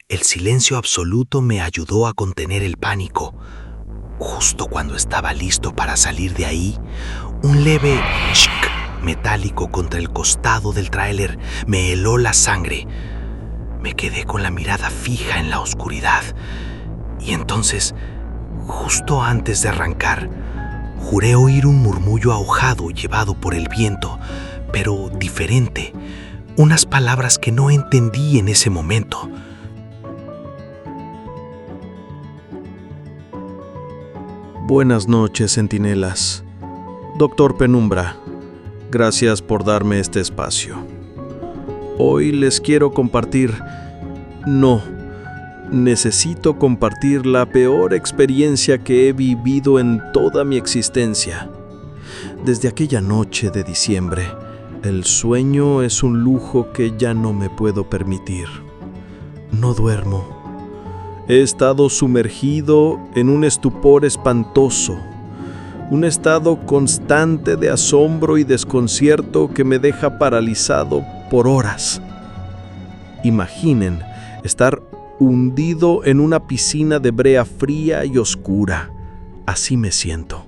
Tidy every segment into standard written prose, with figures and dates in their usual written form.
El silencio absoluto me ayudó a contener el pánico. Justo cuando estaba listo para salir de ahí, un leve shk metálico contra el costado del tráiler me heló la sangre. Me quedé con la mirada fija en la oscuridad. Y entonces, justo antes de arrancar, juré oír un murmullo ahogado llevado por el viento, pero diferente. Unas palabras que no entendí en ese momento. Buenas noches, centinelas. Doctor Penumbra, gracias por darme este espacio. Hoy les quiero compartir... necesito compartir la peor experiencia que he vivido en toda mi existencia. Desde aquella noche de diciembre, el sueño es un lujo que ya no me puedo permitir. No duermo. He estado sumergido en un estupor espantoso, un estado constante de asombro y desconcierto que me deja paralizado por horas. Imaginen estar hundido en una piscina de brea fría y oscura. Así me siento.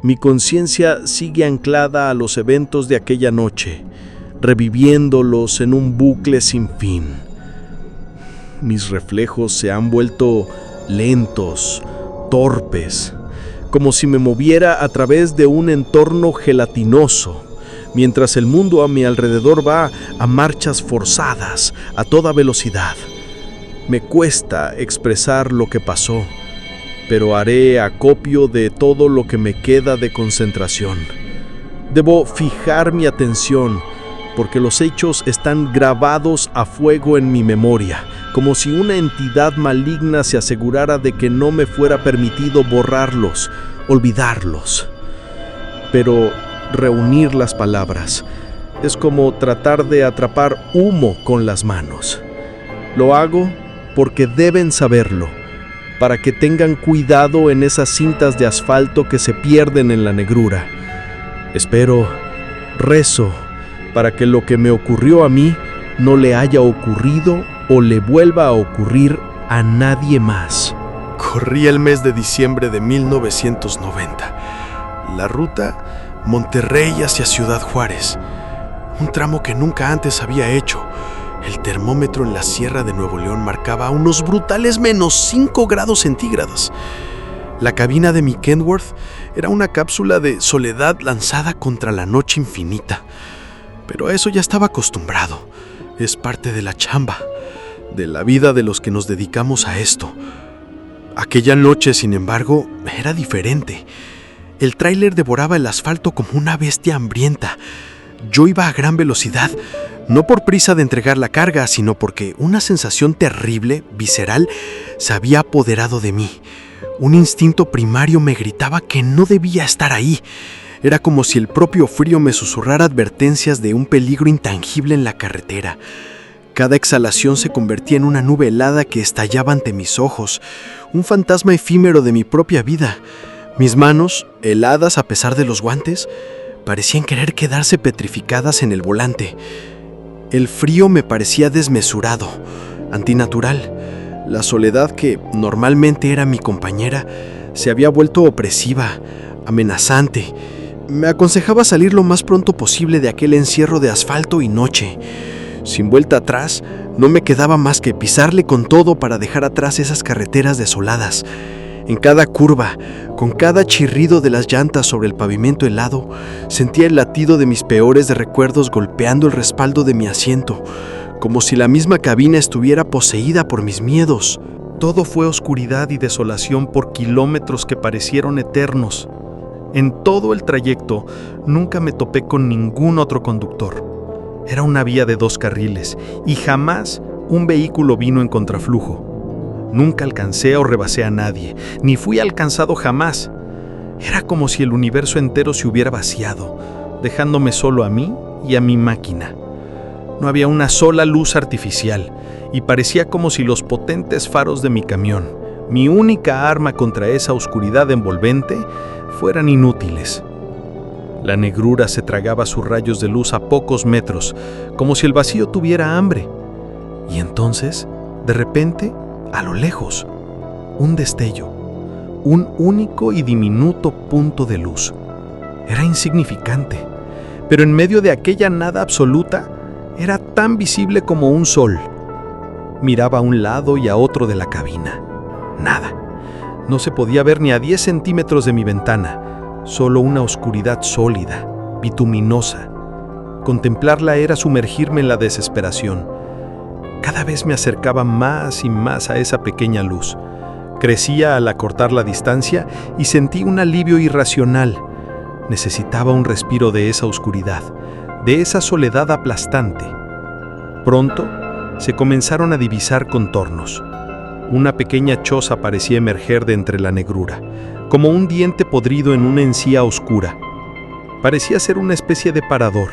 Mi conciencia sigue anclada a los eventos de aquella noche, reviviéndolos en un bucle sin fin. Mis reflejos se han vuelto lentos, torpes, como si me moviera a través de un entorno gelatinoso, mientras el mundo a mi alrededor va a marchas forzadas, a toda velocidad. Me cuesta expresar lo que pasó, pero haré acopio de todo lo que me queda de concentración. Debo fijar mi atención, porque los hechos están grabados a fuego en mi memoria, como si una entidad maligna se asegurara de que no me fuera permitido borrarlos, olvidarlos. Pero reunir las palabras es como tratar de atrapar humo con las manos. Lo hago porque deben saberlo, para que tengan cuidado en esas cintas de asfalto que se pierden en la negrura. Espero, rezo, para que lo que me ocurrió a mí no le haya ocurrido o le vuelva a ocurrir a nadie más. Corría el mes de diciembre de 1990. La ruta Monterrey hacia Ciudad Juárez. Un tramo que nunca antes había hecho. El termómetro en la Sierra de Nuevo León marcaba unos brutales -5 grados centígrados. La cabina de mi Kenworth era una cápsula de soledad lanzada contra la noche infinita. Pero a eso ya estaba acostumbrado. Es parte de la chamba, de la vida de los que nos dedicamos a esto. Aquella noche, sin embargo, era diferente. El tráiler devoraba el asfalto como una bestia hambrienta. Yo iba a gran velocidad, no por prisa de entregar la carga, sino porque una sensación terrible, visceral, se había apoderado de mí. Un instinto primario me gritaba que no debía estar ahí. Era como si el propio frío me susurrara advertencias de un peligro intangible en la carretera. Cada exhalación se convertía en una nube helada que estallaba ante mis ojos, un fantasma efímero de mi propia vida. Mis manos, heladas a pesar de los guantes, parecían querer quedarse petrificadas en el volante. El frío me parecía desmesurado, antinatural. La soledad, que normalmente era mi compañera, se había vuelto opresiva, amenazante. Me aconsejaba salir lo más pronto posible de aquel encierro de asfalto y noche. Sin vuelta atrás, no me quedaba más que pisarle con todo para dejar atrás esas carreteras desoladas. En cada curva, con cada chirrido de las llantas sobre el pavimento helado, sentía el latido de mis peores recuerdos golpeando el respaldo de mi asiento, como si la misma cabina estuviera poseída por mis miedos. Todo fue oscuridad y desolación por kilómetros que parecieron eternos. En todo el trayecto, nunca me topé con ningún otro conductor. Era una vía de 2 carriles y jamás un vehículo vino en contraflujo. Nunca alcancé o rebasé a nadie, ni fui alcanzado jamás. Era como si el universo entero se hubiera vaciado, dejándome solo a mí y a mi máquina. No había una sola luz artificial, y parecía como si los potentes faros de mi camión, mi única arma contra esa oscuridad envolvente, fueran inútiles. La negrura se tragaba sus rayos de luz a pocos metros, como si el vacío tuviera hambre. Y entonces De repente, a lo lejos, un destello, un único y diminuto punto de luz. Era insignificante, pero en medio de aquella nada absoluta, era tan visible como un sol. Miraba a un lado y a otro de la cabina. Nada. No se podía ver ni a 10 centímetros de mi ventana, solo una oscuridad sólida, bituminosa. Contemplarla era sumergirme en la desesperación. Cada vez me acercaba más y más a esa pequeña luz. Crecía al acortar la distancia y sentí un alivio irracional. Necesitaba un respiro de esa oscuridad, de esa soledad aplastante. Pronto se comenzaron a divisar contornos. Una pequeña choza parecía emerger de entre la negrura, como un diente podrido en una encía oscura. Parecía ser una especie de parador,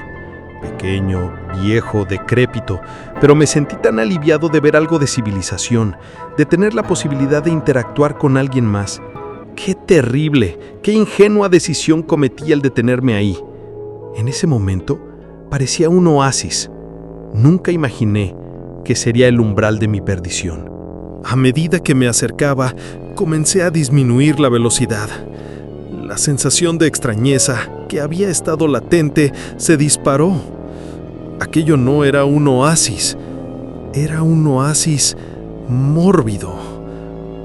pequeño, viejo, decrépito, pero me sentí tan aliviado de ver algo de civilización, de tener la posibilidad de interactuar con alguien más. ¡Qué terrible! ¡Qué ingenua decisión cometí al detenerme ahí! En ese momento parecía un oasis. Nunca imaginé que sería el umbral de mi perdición. A medida que me acercaba, comencé a disminuir la velocidad. La sensación de extrañeza que había estado latente se disparó. Aquello no era un oasis, era un oasis mórbido,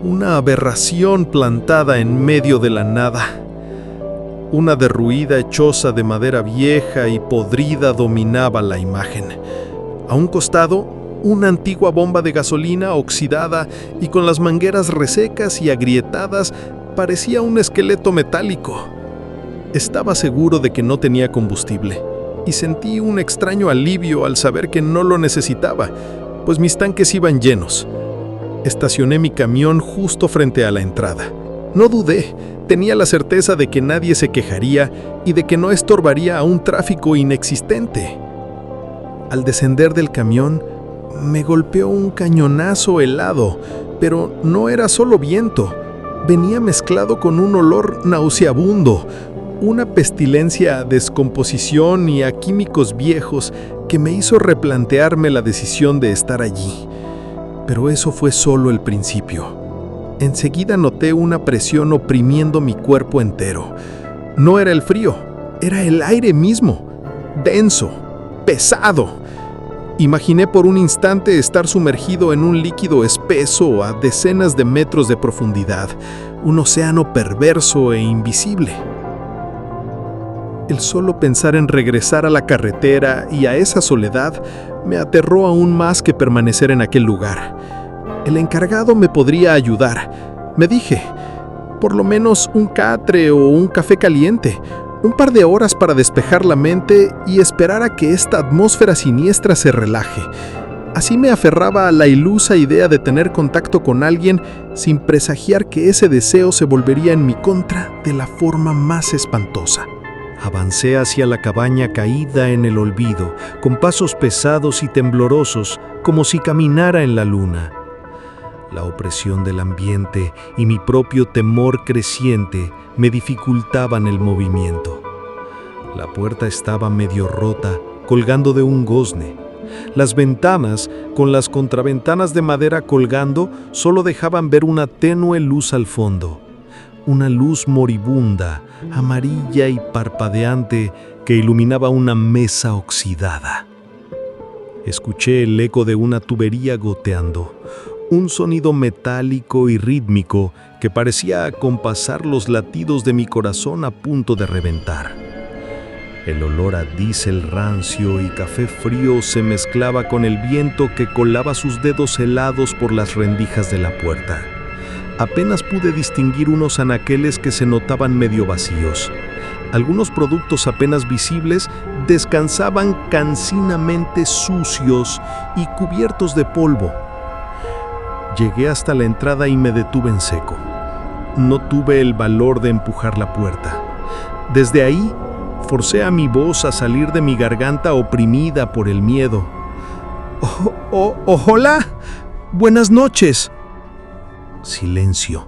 una aberración plantada en medio de la nada. Una derruida choza de madera vieja y podrida dominaba la imagen. A un costado, una antigua bomba de gasolina oxidada y con las mangueras resecas y agrietadas parecía un esqueleto metálico. Estaba seguro de que no tenía combustible y sentí un extraño alivio al saber que no lo necesitaba, pues mis tanques iban llenos. Estacioné mi camión justo frente a la entrada. No dudé, tenía la certeza de que nadie se quejaría y de que no estorbaría a un tráfico inexistente. Al descender del camión, me golpeó un cañonazo helado, pero no era solo viento. Venía mezclado con un olor nauseabundo, una pestilencia a descomposición y a químicos viejos que me hizo replantearme la decisión de estar allí. Pero eso fue solo el principio. Enseguida noté una presión oprimiendo mi cuerpo entero. No era el frío, era el aire mismo, denso, pesado. Imaginé por un instante estar sumergido en un líquido espeso a decenas de metros de profundidad, un océano perverso e invisible. El solo pensar en regresar a la carretera y a esa soledad me aterró aún más que permanecer en aquel lugar. El encargado me podría ayudar, me dije. Por lo menos un catre o un café caliente, un par de horas para despejar la mente y esperar a que esta atmósfera siniestra se relaje. Así me aferraba a la ilusa idea de tener contacto con alguien sin presagiar que ese deseo se volvería en mi contra de la forma más espantosa. Avancé hacia la cabaña caída en el olvido, con pasos pesados y temblorosos, como si caminara en la luna. La opresión del ambiente y mi propio temor creciente me dificultaban el movimiento. La puerta estaba medio rota, colgando de un gozne. Las ventanas, con las contraventanas de madera colgando, solo dejaban ver una tenue luz al fondo. Una luz moribunda, amarilla y parpadeante, que iluminaba una mesa oxidada. Escuché el eco de una tubería goteando, un sonido metálico y rítmico que parecía acompasar los latidos de mi corazón a punto de reventar. El olor a diésel rancio y café frío se mezclaba con el viento que colaba sus dedos helados por las rendijas de la puerta. Apenas pude distinguir unos anaqueles que se notaban medio vacíos. Algunos productos apenas visibles descansaban cansinamente sucios y cubiertos de polvo. Llegué hasta la entrada y me detuve en seco. No tuve el valor de empujar la puerta. Desde ahí, forcé a mi voz a salir de mi garganta oprimida por el miedo. ¡Hola! ¡Buenas noches! Silencio.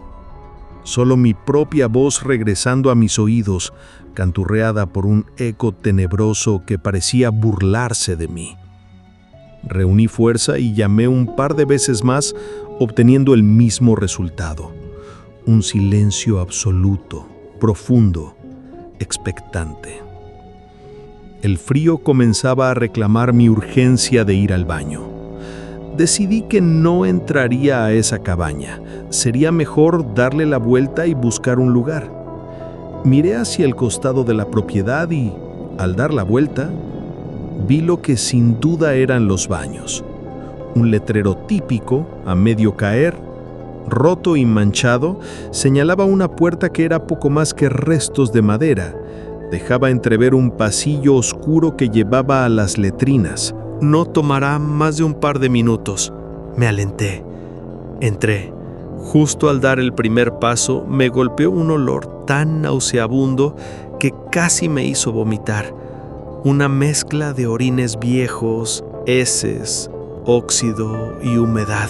Solo mi propia voz regresando a mis oídos, canturreada por un eco tenebroso que parecía burlarse de mí. Reuní fuerza y llamé un par de veces más, obteniendo el mismo resultado. Un silencio absoluto, profundo, expectante. El frío comenzaba a reclamar mi urgencia de ir al baño. Decidí que no entraría a esa cabaña. Sería mejor darle la vuelta y buscar un lugar. Miré hacia el costado de la propiedad y, al dar la vuelta, vi lo que sin duda eran los baños. Un letrero típico, a medio caer, roto y manchado, señalaba una puerta que era poco más que restos de madera. Dejaba entrever un pasillo oscuro que llevaba a las letrinas. No tomará más de un par de minutos. Me alenté. Entré. Justo al dar el primer paso, me golpeó un olor tan nauseabundo que casi me hizo vomitar. Una mezcla de orines viejos, heces, óxido y humedad.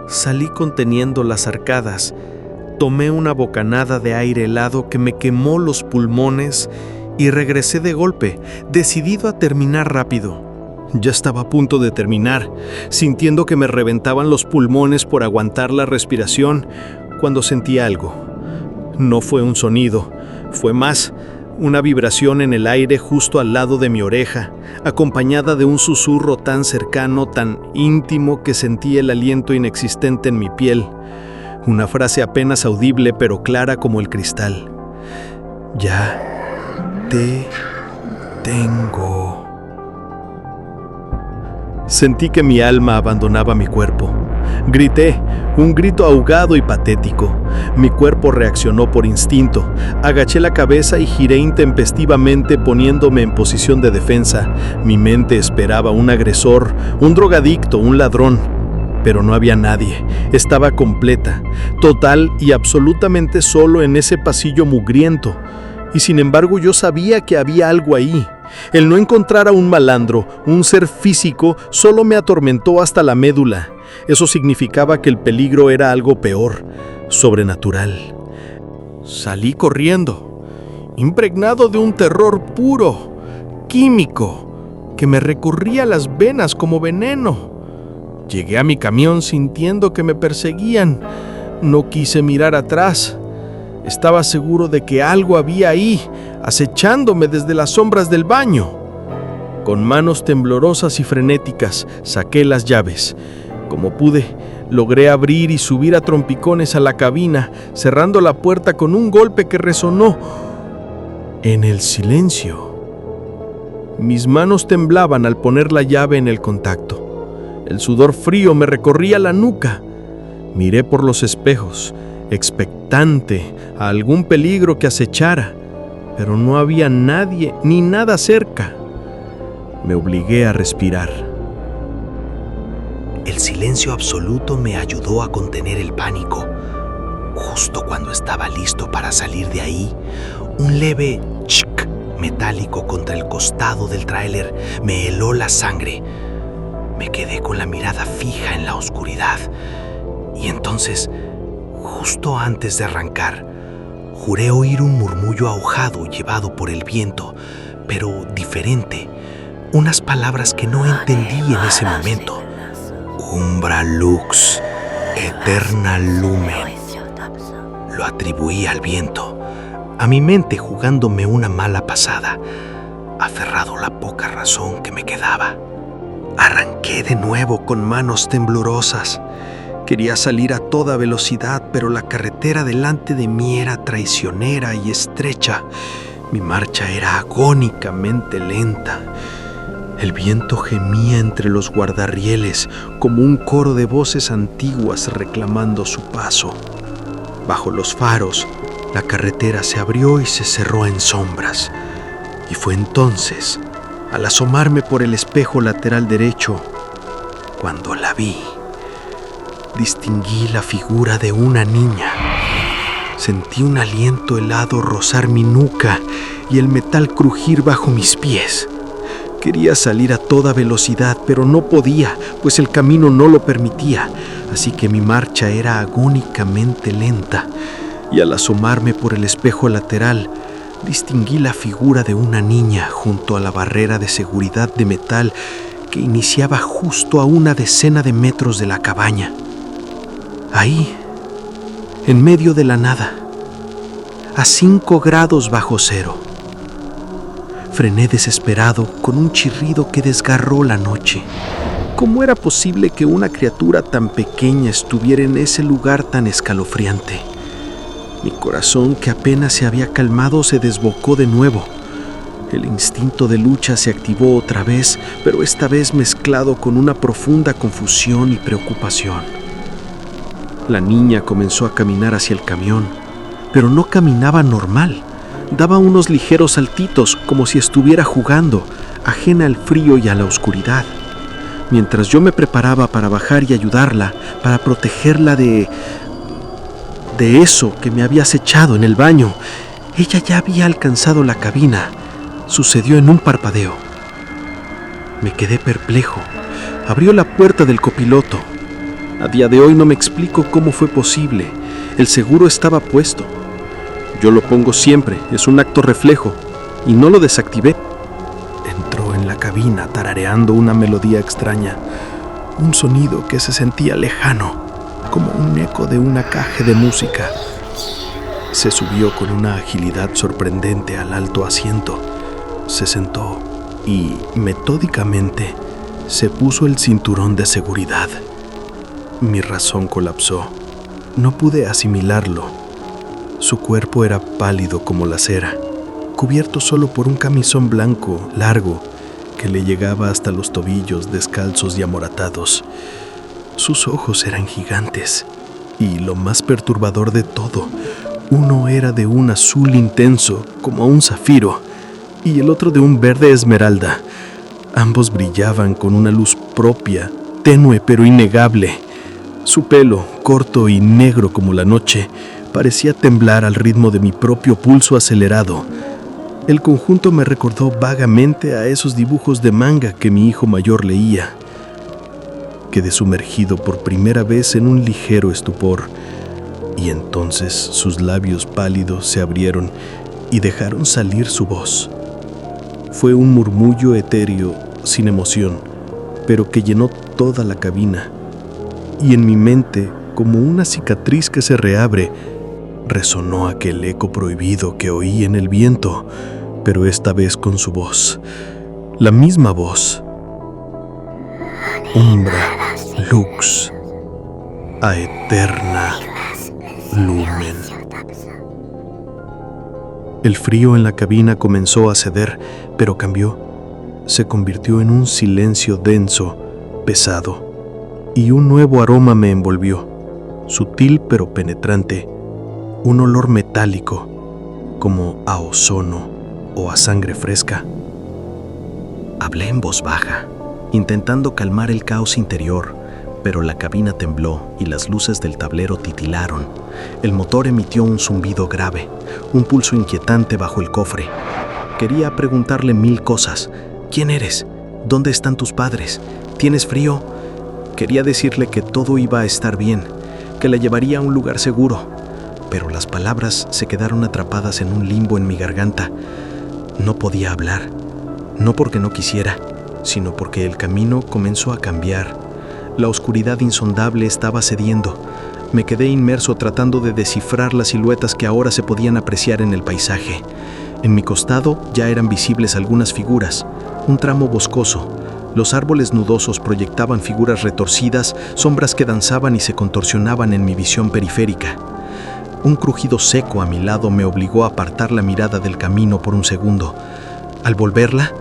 Salí conteniendo las arcadas. Tomé una bocanada de aire helado que me quemó los pulmones y regresé de golpe, decidido a terminar rápido. Ya estaba a punto de terminar, sintiendo que me reventaban los pulmones por aguantar la respiración, cuando sentí algo. No fue un sonido, fue más, una vibración en el aire justo al lado de mi oreja, acompañada de un susurro tan cercano, tan íntimo que sentí el aliento inexistente en mi piel. Una frase apenas audible pero clara como el cristal. Ya te tengo. Sentí que mi alma abandonaba mi cuerpo. Grité, un grito ahogado y patético. Mi cuerpo reaccionó por instinto. Agaché la cabeza y giré intempestivamente poniéndome en posición de defensa. Mi mente esperaba un agresor, un drogadicto, un ladrón. Pero no había nadie. Estaba completa, total y absolutamente solo en ese pasillo mugriento. Y sin embargo yo sabía que había algo ahí. El no encontrar a un malandro, un ser físico, solo me atormentó hasta la médula. Eso significaba que el peligro era algo peor, sobrenatural. Salí corriendo, impregnado de un terror puro, químico, que me recorría las venas como veneno. Llegué a mi camión sintiendo que me perseguían. No quise mirar atrás. Estaba seguro de que algo había ahí, acechándome desde las sombras del baño. Con manos temblorosas y frenéticas, saqué las llaves. Como pude, logré abrir y subir a trompicones a la cabina, cerrando la puerta con un golpe que resonó en el silencio. Mis manos temblaban al poner la llave en el contacto. El sudor frío me recorría la nuca. Miré por los espejos, expectante a algún peligro que acechara, pero no había nadie ni nada cerca. Me obligué a respirar. El silencio absoluto me ayudó a contener el pánico. Justo cuando estaba listo para salir de ahí, un leve chk metálico contra el costado del tráiler me heló la sangre. Me quedé con la mirada fija en la oscuridad. Y entonces, justo antes de arrancar, juré oír un murmullo ahogado llevado por el viento, pero diferente. Unas palabras que no entendí en ese momento. Umbra lux, eterna lumen. Lo atribuí al viento, a mi mente jugándome una mala pasada, aferrado a la poca razón que me quedaba. Arranqué de nuevo con manos temblorosas. Quería salir a toda velocidad, pero la carretera delante de mí era traicionera y estrecha. Mi marcha era agónicamente lenta. El viento gemía entre los guardarrieles como un coro de voces antiguas reclamando su paso. Bajo los faros, la carretera se abrió y se cerró en sombras. Y fue entonces, al asomarme por el espejo lateral derecho, cuando la vi. Distinguí la figura de una niña. Sentí un aliento helado rozar mi nuca y el metal crujir bajo mis pies. Quería salir a toda velocidad, pero no podía, pues el camino no lo permitía, así que mi marcha era agónicamente lenta. Y al asomarme por el espejo lateral, distinguí la figura de una niña junto a la barrera de seguridad de metal que iniciaba justo a una decena de metros de la cabaña. Ahí, en medio de la nada, a 5 grados bajo cero. Frené desesperado con un chirrido que desgarró la noche. ¿Cómo era posible que una criatura tan pequeña estuviera en ese lugar tan escalofriante? Mi corazón, que apenas se había calmado, se desbocó de nuevo. El instinto de lucha se activó otra vez, pero esta vez mezclado con una profunda confusión y preocupación. La niña comenzó a caminar hacia el camión, pero no caminaba normal. Daba unos ligeros saltitos como si estuviera jugando, ajena al frío y a la oscuridad. Mientras yo me preparaba para bajar y ayudarla, para protegerla de eso que me había acechado en el baño, ella ya había alcanzado la cabina. Sucedió en un parpadeo. Me quedé perplejo. Abrió la puerta del copiloto. A día de hoy no me explico cómo fue posible. El seguro estaba puesto. Yo lo pongo siempre, es un acto reflejo, y no lo desactivé. Entró en la cabina tarareando una melodía extraña, un sonido que se sentía lejano, como un eco de una caja de música. Se subió con una agilidad sorprendente al alto asiento, se sentó y, metódicamente, se puso el cinturón de seguridad. Mi razón colapsó. No pude asimilarlo. Su cuerpo era pálido como la cera, cubierto solo por un camisón blanco largo que le llegaba hasta los tobillos descalzos y amoratados. Sus ojos eran gigantes y, lo más perturbador de todo, uno era de un azul intenso como un zafiro y el otro de un verde esmeralda. Ambos brillaban con una luz propia, tenue pero innegable. Su pelo, corto y negro como la noche, parecía temblar al ritmo de mi propio pulso acelerado. El conjunto me recordó vagamente a esos dibujos de manga que mi hijo mayor leía. Quedé sumergido por primera vez en un ligero estupor, y entonces sus labios pálidos se abrieron y dejaron salir su voz. Fue un murmullo etéreo, sin emoción, pero que llenó toda la cabina, y en mi mente, como una cicatriz que se reabre, resonó aquel eco prohibido que oí en el viento, pero esta vez con su voz, la misma voz. Umbra lux aeterna lumen. El frío en la cabina comenzó a ceder, pero cambió. Se convirtió en un silencio denso, pesado, y un nuevo aroma me envolvió, sutil pero penetrante. Un olor metálico, como a ozono o a sangre fresca. Hablé en voz baja, intentando calmar el caos interior, pero la cabina tembló y las luces del tablero titilaron. El motor emitió un zumbido grave, un pulso inquietante bajo el cofre. Quería preguntarle 1000 cosas. ¿Quién eres? ¿Dónde están tus padres? ¿Tienes frío? Quería decirle que todo iba a estar bien, que la llevaría a un lugar seguro. Pero las palabras se quedaron atrapadas en un limbo en mi garganta. No podía hablar, no porque no quisiera, sino porque el camino comenzó a cambiar. La oscuridad insondable estaba cediendo. Me quedé inmerso tratando de descifrar las siluetas que ahora se podían apreciar en el paisaje. En mi costado ya eran visibles algunas figuras, un tramo boscoso. Los árboles nudosos proyectaban figuras retorcidas, sombras que danzaban y se contorsionaban en mi visión periférica. Un crujido seco a mi lado me obligó a apartar la mirada del camino por un segundo. Al volverla,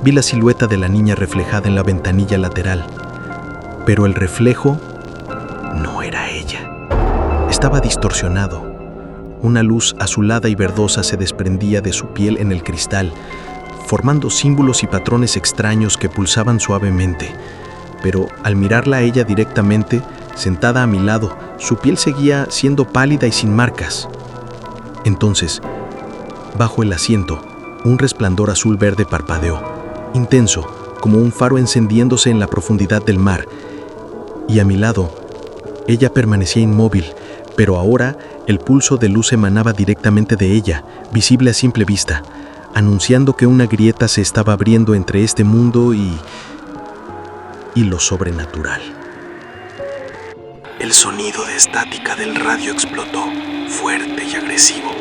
vi la silueta de la niña reflejada en la ventanilla lateral. Pero el reflejo no era ella. Estaba distorsionado. Una luz azulada y verdosa se desprendía de su piel en el cristal, formando símbolos y patrones extraños que pulsaban suavemente. Pero al mirarla a ella directamente, sentada a mi lado, su piel seguía siendo pálida y sin marcas. Entonces, bajo el asiento, un resplandor azul-verde parpadeó, intenso, como un faro encendiéndose en la profundidad del mar. Y a mi lado, ella permanecía inmóvil, pero ahora el pulso de luz emanaba directamente de ella, visible a simple vista, anunciando que una grieta se estaba abriendo entre este mundo y y lo sobrenatural. El sonido de estática del radio explotó, fuerte y agresivo.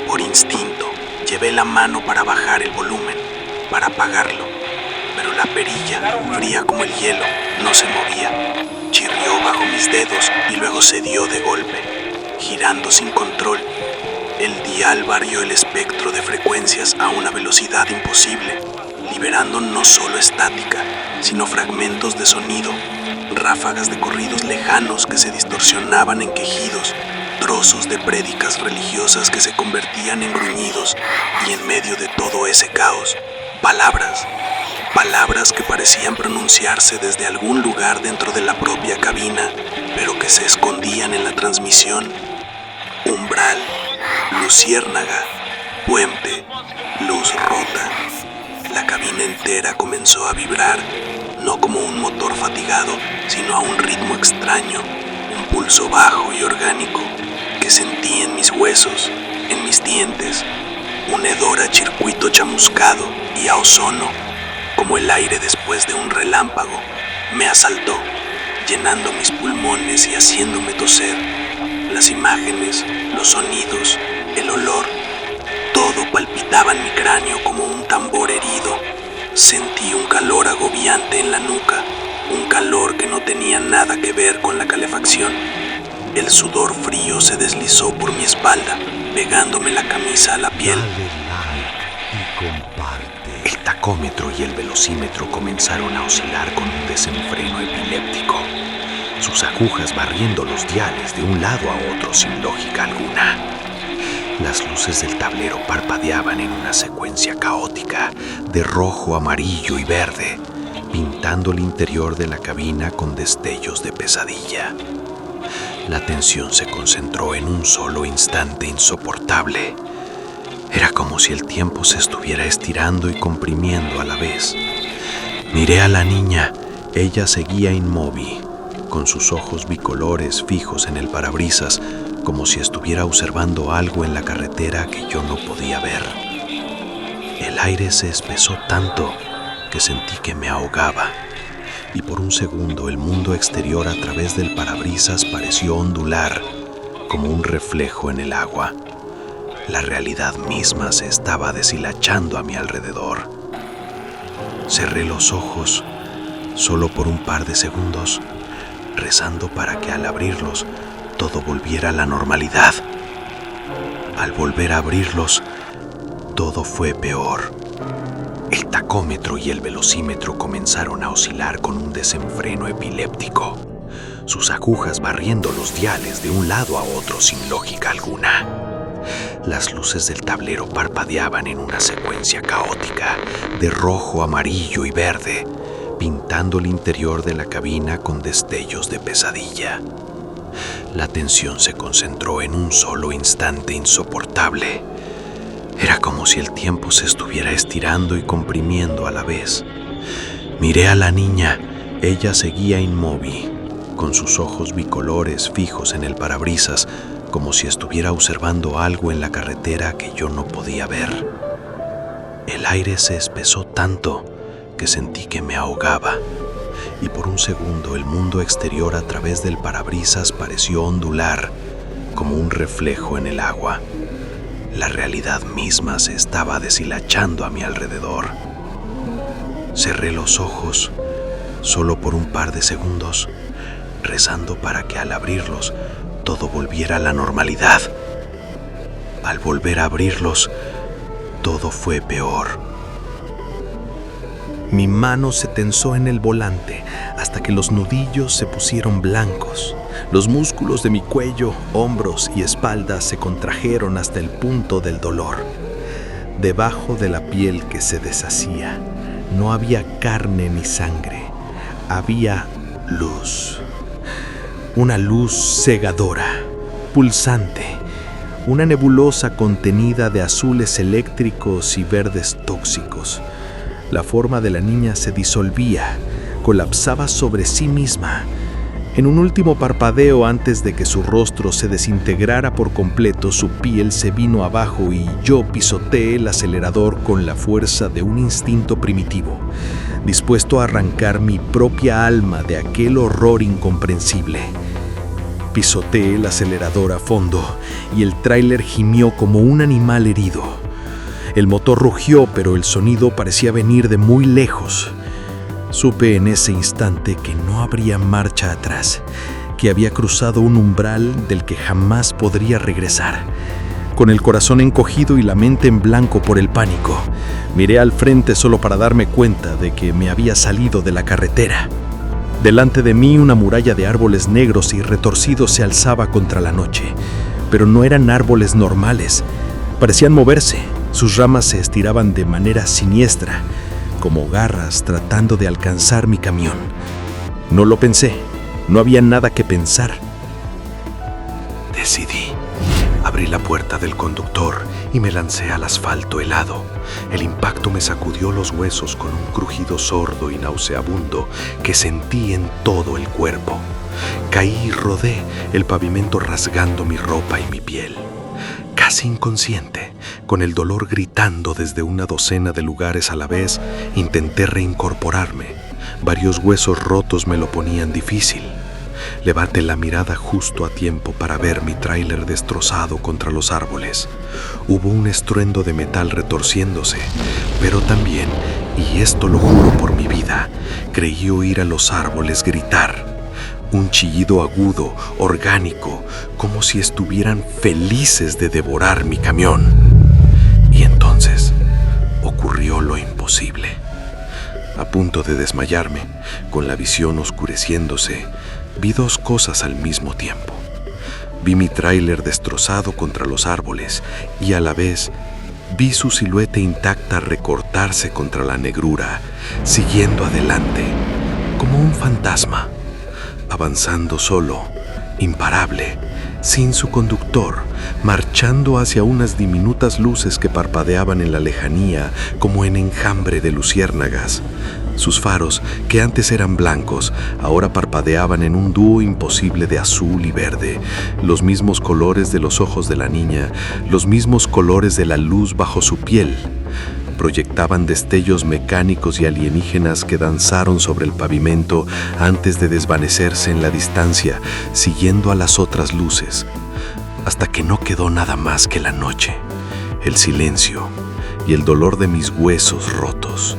Por instinto, llevé la mano para bajar el volumen, para apagarlo, pero la perilla, fría como el hielo, no se movía. Chirrió bajo mis dedos y luego cedió de golpe, girando sin control. El dial varió el espectro de frecuencias a una velocidad imposible, liberando no solo estática, sino fragmentos de sonido, ráfagas de corridos lejanos que se distorsionaban en quejidos, trozos de prédicas religiosas que se convertían en gruñidos, y en medio de todo ese caos, palabras que parecían pronunciarse desde algún lugar dentro de la propia cabina, pero que se escondían en la transmisión. Umbral, luciérnaga, puente, luz rota. La cabina entera comenzó a vibrar, no como un motor fatigado, sino a un ritmo extraño, un pulso bajo y orgánico que sentí en mis huesos, en mis dientes, un hedor a circuito chamuscado y a ozono, como el aire después de un relámpago. Me asaltó, llenando mis pulmones y haciéndome toser. Las imágenes, los sonidos, el olor, todo palpitaba en mi cráneo como un tambor herido. Sentí un calor agobiante en la nuca, un calor que no tenía nada que ver con la calefacción. El sudor frío se deslizó por mi espalda, pegándome la camisa a la piel. Dale like y comparte. El tacómetro y el velocímetro comenzaron a oscilar con un desenfreno epiléptico, sus agujas barriendo los diales de un lado a otro sin lógica alguna. Las luces del tablero parpadeaban en una secuencia caótica de rojo, amarillo y verde, pintando el interior de la cabina con destellos de pesadilla. La tensión se concentró en un solo instante insoportable. Era como si el tiempo se estuviera estirando y comprimiendo a la vez. Miré a la niña. Ella seguía inmóvil, con sus ojos bicolores fijos en el parabrisas, como si estuviera observando algo en la carretera que yo no podía ver. El aire se espesó tanto que sentí que me ahogaba, y por un segundo el mundo exterior a través del parabrisas pareció ondular como un reflejo en el agua. La realidad misma se estaba deshilachando a mi alrededor. Cerré los ojos solo por un par de segundos, rezando para que al abrirlos todo volviera a la normalidad. Al volver a abrirlos, todo fue peor. El tacómetro y el velocímetro comenzaron a oscilar con un desenfreno epiléptico, sus agujas barriendo los diales de un lado a otro sin lógica alguna. Las luces del tablero parpadeaban en una secuencia caótica de rojo, amarillo y verde, pintando el interior de la cabina con destellos de pesadilla. La tensión se concentró en un solo instante insoportable. Era como si el tiempo se estuviera estirando y comprimiendo a la vez. Miré a la niña. Ella seguía inmóvil, con sus ojos bicolores fijos en el parabrisas, como si estuviera observando algo en la carretera que yo no podía ver. El aire se espesó tanto que sentí que me ahogaba, y por un segundo el mundo exterior a través del parabrisas pareció ondular como un reflejo en el agua. La realidad misma se estaba deshilachando a mi alrededor. Cerré los ojos solo por un par de segundos, rezando para que al abrirlos todo volviera a la normalidad. Al volver a abrirlos, todo fue peor. Mi mano se tensó en el volante hasta que los nudillos se pusieron blancos. Los músculos de mi cuello, hombros y espalda se contrajeron hasta el punto del dolor. Debajo de la piel que se deshacía, no había carne ni sangre. Había luz. Una luz cegadora, pulsante, una nebulosa contenida de azules eléctricos y verdes tóxicos. La forma de la niña se disolvía, colapsaba sobre sí misma. En un último parpadeo antes de que su rostro se desintegrara por completo, su piel se vino abajo y yo pisoteé el acelerador con la fuerza de un instinto primitivo. dispuesto a arrancar mi propia alma de aquel horror incomprensible. Pisoteé el acelerador a fondo y el tráiler gimió como un animal herido. El motor rugió, pero el sonido parecía venir de muy lejos. Supe en ese instante que no habría marcha atrás, que había cruzado un umbral del que jamás podría regresar. Con el corazón encogido y la mente en blanco por el pánico, miré al frente solo para darme cuenta de que me había salido de la carretera. Delante de mí una muralla de árboles negros y retorcidos se alzaba contra la noche, pero no eran árboles normales. Parecían moverse, sus ramas se estiraban de manera siniestra, como garras tratando de alcanzar mi camión. No lo pensé, no había nada que pensar. Decidí. Abrí la puerta del conductor y me lancé al asfalto helado. El impacto me sacudió los huesos con un crujido sordo y nauseabundo que sentí en todo el cuerpo. Caí y rodé el pavimento rasgando mi ropa y mi piel. Casi inconsciente, con el dolor gritando desde una docena de lugares a la vez, intenté reincorporarme. Varios huesos rotos me lo ponían difícil. Levanté la mirada justo a tiempo para ver mi tráiler destrozado contra los árboles. Hubo un estruendo de metal retorciéndose, pero también, y esto lo juro por mi vida, creí oír a los árboles gritar. Un chillido agudo, orgánico, como si estuvieran felices de devorar mi camión. Y entonces ocurrió lo imposible. A punto de desmayarme, con la visión oscureciéndose, vi dos cosas al mismo tiempo. Vi mi tráiler destrozado contra los árboles y a la vez vi su silueta intacta recortarse contra la negrura, siguiendo adelante, como un fantasma, avanzando solo, imparable, sin su conductor, marchando hacia unas diminutas luces que parpadeaban en la lejanía como en enjambre de luciérnagas. Sus faros, que antes eran blancos, ahora parpadeaban en un dúo imposible de azul y verde, los mismos colores de los ojos de la niña, los mismos colores de la luz bajo su piel. Proyectaban destellos mecánicos y alienígenas que danzaron sobre el pavimento antes de desvanecerse en la distancia, siguiendo a las otras luces, hasta que no quedó nada más que la noche, el silencio y el dolor de mis huesos rotos.